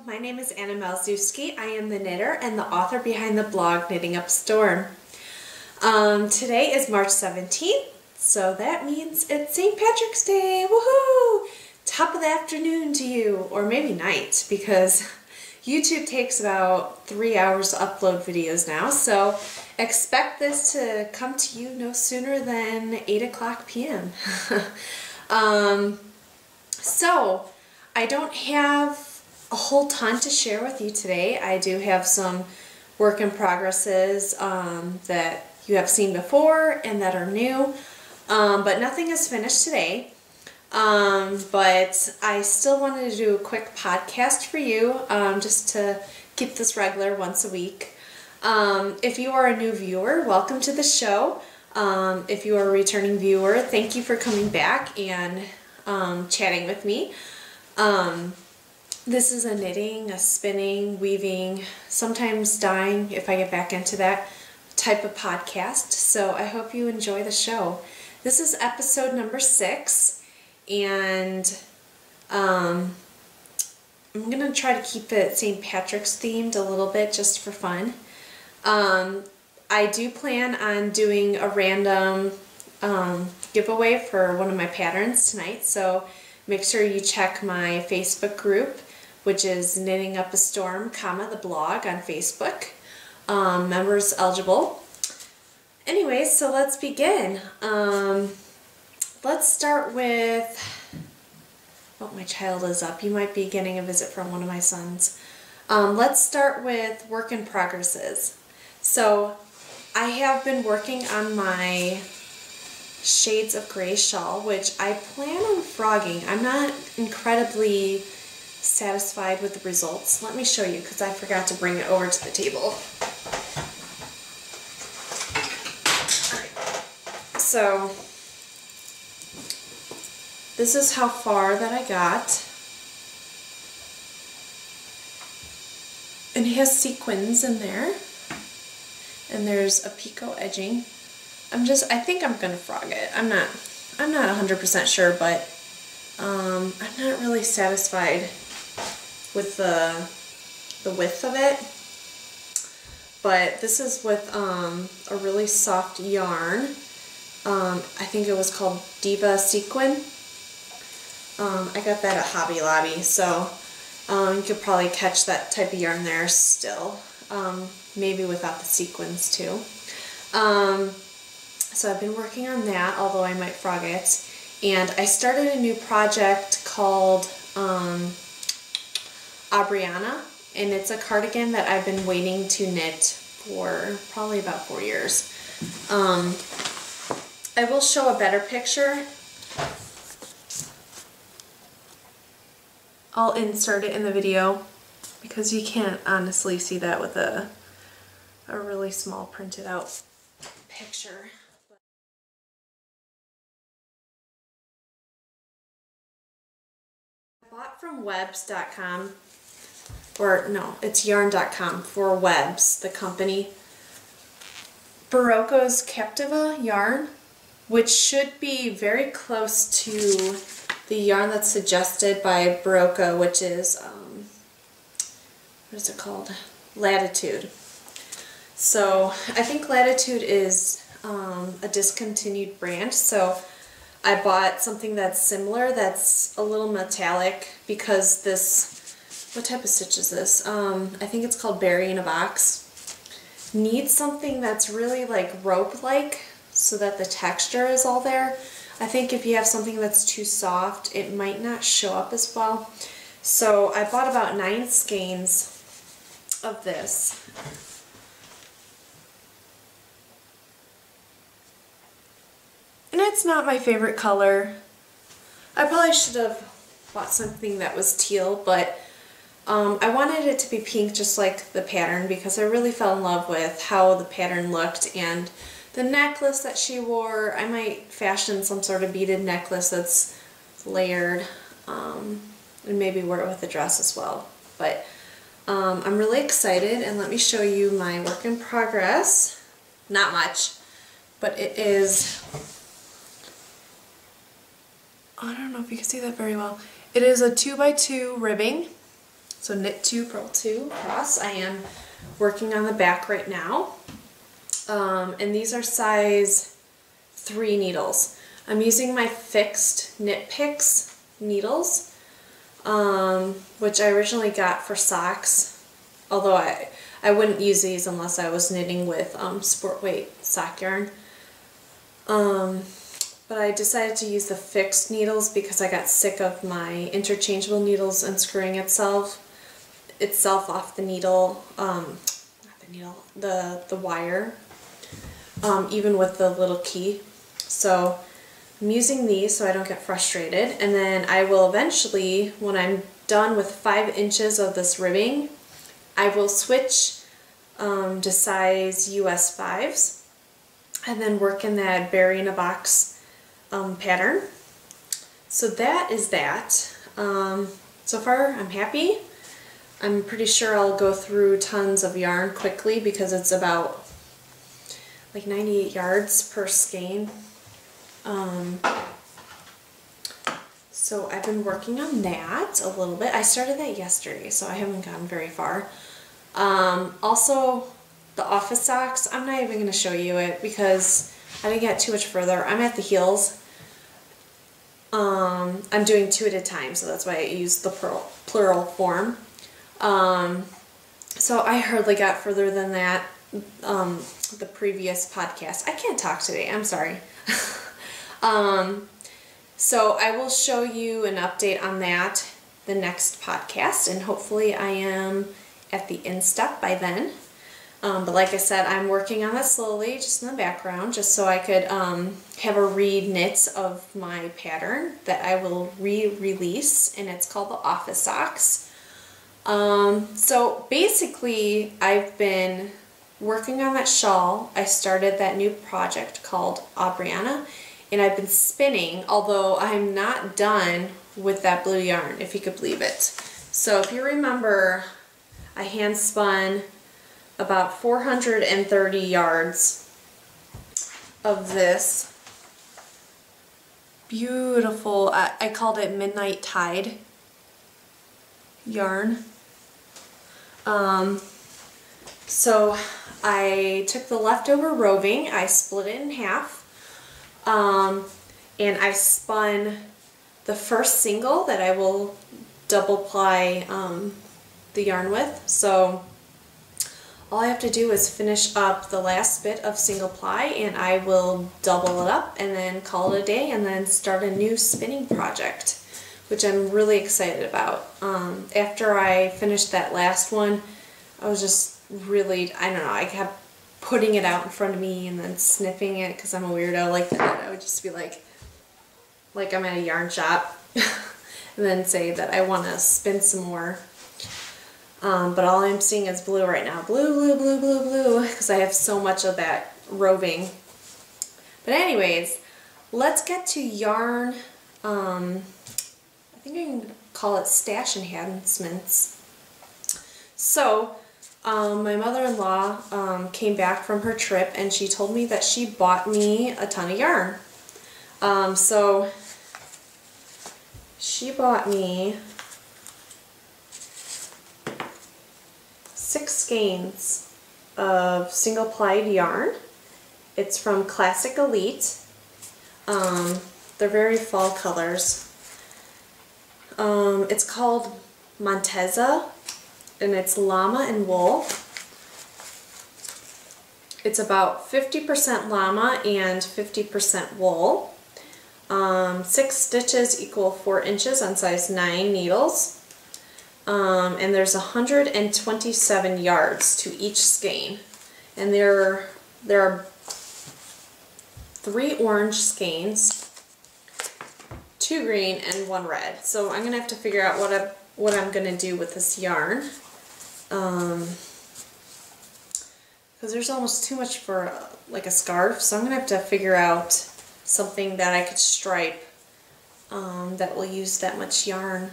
my name is Anna Maliszewski. I am the knitter and the author behind the blog Knitting Up a Storm. Today is March 17th, so that means it's St. Patrick's Day. Woohoo! Top of the afternoon to you, or maybe night, because YouTube takes about 3 hours to upload videos now, so expect this to come to you no sooner than 8 o'clock p.m. So I don't have a whole ton to share with you today. I do have some work in progresses that you have seen before and that are new, but nothing is finished today. But I still wanted to do a quick podcast for you, just to keep this regular once a week. If you are a new viewer, welcome to the show. If you are a returning viewer, thank you for coming back and chatting with me. This is a knitting, a spinning, weaving, sometimes dyeing, if I get back into that type of podcast. So I hope you enjoy the show. This is episode number 6, and I'm going to try to keep it St. Patrick's themed a little bit just for fun. I do plan on doing a random giveaway for one of my patterns tonight, so make sure you check my Facebook group, which is Knitting Up a Storm, the blog on Facebook. Members eligible. Anyways, so let's begin. Let's start with, oh, my child is up. You might be getting a visit from one of my sons. Let's start with work in progresses. So I have been working on my shades of gray shawl, which I plan on frogging. I'm not incredibly satisfied with the results. Let me show you, because I forgot to bring it over to the table. Alright, so this is how far that I got. And it has sequins in there. And there's a picot edging. I think I'm gonna frog it. I'm not 100% sure, but I'm not really satisfied with the width of it. But this is with a really soft yarn. I think it was called Diva Sequin. I got that at Hobby Lobby, so you could probably catch that type of yarn there still. Maybe without the sequins too. So I've been working on that, although I might frog it. And I started a new project called Abrianna, and it's a cardigan that I've been waiting to knit for probably about 4 years. I will show a better picture. I'll insert it in the video because you can't honestly see that with a really small printed out picture. I bought from webs.com, or no, it's yarn.com for Webs, the company. Berroco's Captiva yarn, which should be very close to the yarn that's suggested by Berroco, which is, what is it called? Latitude. So I think Latitude is a discontinued brand, so I bought something that's similar, that's a little metallic, because this, what type of stitch is this? I think it's called Berry in a Box. Needs something that's really like rope-like so that the texture is all there. I think if you have something that's too soft, it might not show up as well. So I bought about 9 skeins of this. And it's not my favorite color. I probably should have bought something that was teal, but I wanted it to be pink just like the pattern, because I really fell in love with how the pattern looked and the necklace that she wore. I might fashion some sort of beaded necklace that's layered, and maybe wear it with a dress as well. But I'm really excited, and let me show you my work in progress. Not much, but it is, I don't know if you can see that very well. It is a 2x2 ribbing, So knit 2, purl 2 cross. I am working on the back right now. And these are size 3 needles. I'm using my fixed Knit Picks needles, which I originally got for socks, although I wouldn't use these unless I was knitting with sport weight sock yarn. But I decided to use the fixed needles because I got sick of my interchangeable needles unscrewing itself off the needle, not the needle, the wire, even with the little key. So I'm using these so I don't get frustrated, and then I will eventually, when I'm done with 5 inches of this ribbing, I will switch to size US 5s and then work in that berry in a box pattern. So that is that. So far I'm happy. I'm pretty sure I'll go through tons of yarn quickly because it's about like 98 yards per skein. So I've been working on that a little bit. I started that yesterday, so I haven't gotten very far. Also, the office socks, I'm not even going to show you it because I didn't get too much further. I'm at the heels. I'm doing 2 at a time, so that's why I use the plural form. So I hardly got further than that, the previous podcast. I can't talk today, I'm sorry. So I will show you an update on that the next podcast, and hopefully I am at the end step by then. But like I said, I'm working on that slowly, just in the background, just so I could have a re-knit of my pattern that I will re-release, and it's called the Office Socks. So basically, I've been working on that shawl. I started that new project called Abrianna, and I've been spinning, although I'm not done with that blue yarn, if you could believe it. So if you remember, I hand spun about 430 yards of this beautiful, I called it Midnight Tide yarn. So I took the leftover roving, I split it in half, and I spun the first single that I will double ply the yarn with. So all I have to do is finish up the last bit of single ply, and I will double it up and then call it a day and then start a new spinning project, which I'm really excited about. After I finished that last one, I was just really, I don't know, I kept putting it out in front of me and then sniffing it because I'm a weirdo like that. I would just be like I'm at a yarn shop and then say that I want to spin some more. But all I'm seeing is blue right now. Blue, blue, blue, blue, blue, because I have so much of that roving. But anyways, let's get to yarn. I think I can call it stash enhancements. So, my mother-in-law came back from her trip, and she told me that she bought me a ton of yarn. So she bought me 6 skeins of single-plied yarn. It's from Classic Elite. They're very fall colors. It's called Montera, and it's llama and wool. It's about 50% llama and 50% wool. 6 stitches equal 4 inches on size 9 needles. And there's 127 yards to each skein. And there are 3 orange skeins, 2 green, and 1 red. So I'm gonna have to figure out what I'm gonna do with this yarn, because there's almost too much for like a scarf. So I'm gonna have to figure out something that I could stripe that will use that much yarn.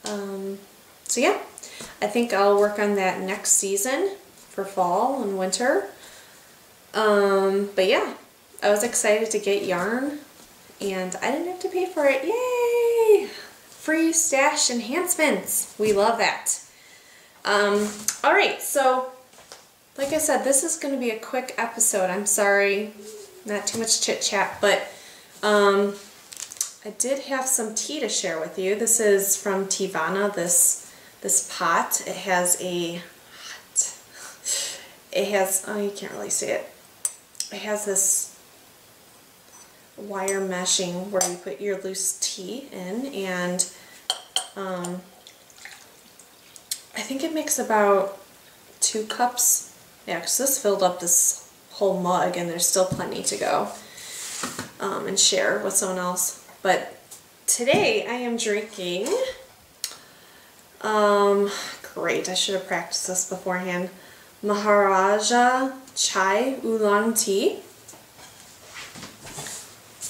So yeah, I think I'll work on that next season for fall and winter. But yeah, I was excited to get yarn, and I didn't have to pay for it. Yay! free stash enhancements. We love that. Alright, so like I said, this is going to be a quick episode. I'm sorry, not too much chit chat, but I did have some tea to share with you. This is from Teavana, this pot. It has oh, you can't really see it. It has this wire meshing where you put your loose tea in, and I think it makes about 2 cups. Yeah, because this filled up this whole mug and there's still plenty to go and share with someone else. But today I am drinking, great, I should have practiced this beforehand, Mahaja chai oolong tea.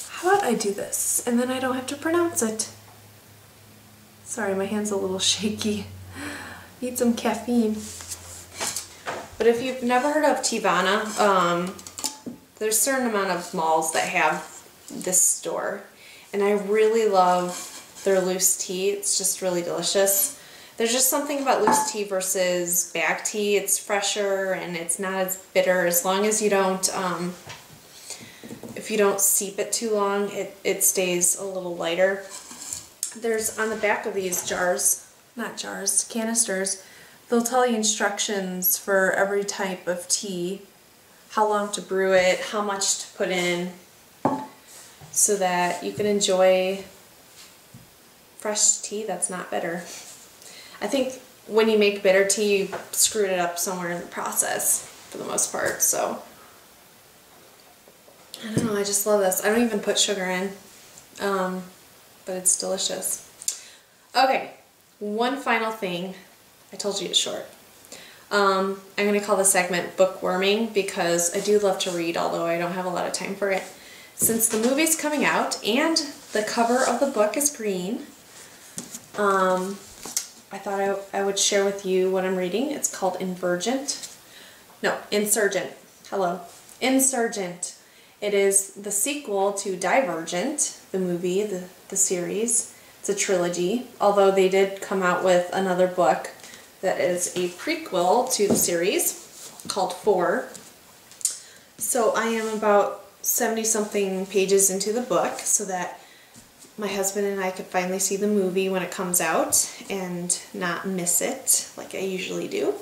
How about I do this and then I don't have to pronounce it? Sorry, my hand's a little shaky. Need some caffeine. But if you've never heard of Teavana, there's a certain amount of malls that have this store. And I really love their loose tea. It's just really delicious. There's just something about loose tea versus bag tea. It's fresher and it's not as bitter, as long as you don't, if you don't steep it too long, it stays a little lighter. There's on the back of these canisters, they'll tell you instructions for every type of tea, how long to brew it, how much to put in, so that you can enjoy fresh tea that's not bitter. I think when you make bitter tea, you screwed it up somewhere in the process for the most part, so I don't know, I just love this. I don't even put sugar in, but it's delicious. Okay, one final thing. I told you it's short. I'm going to call the segment Bookworming because I do love to read, although I don't have a lot of time for it. Since the movie's coming out and the cover of the book is green, I thought I would share with you what I'm reading. It's called Insurgent. Hello. Insurgent. It is the sequel to Divergent, the movie, the series. It's a trilogy, although they did come out with another book that is a prequel to the series called 4. So I am about 70-something pages into the book so that my husband and I could finally see the movie when it comes out and not miss it like I usually do.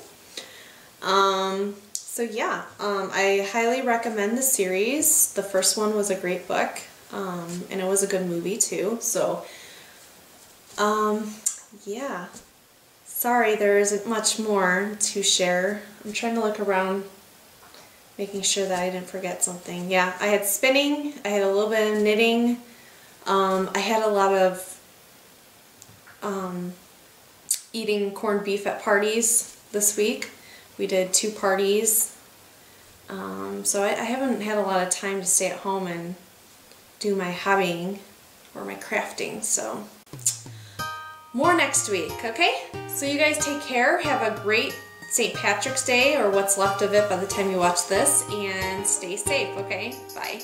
So yeah, I highly recommend the series. The first one was a great book, and it was a good movie too. So yeah. Sorry, there isn't much more to share. I'm trying to look around, making sure that I didn't forget something. Yeah, I had spinning, I had a little bit of knitting, I had a lot of eating corned beef at parties this week. We did 2 parties, so I haven't had a lot of time to stay at home and do my hobbying or my crafting, so more next week, okay? So you guys take care, have a great St. Patrick's Day, or what's left of it by the time you watch this, and stay safe, okay? Bye.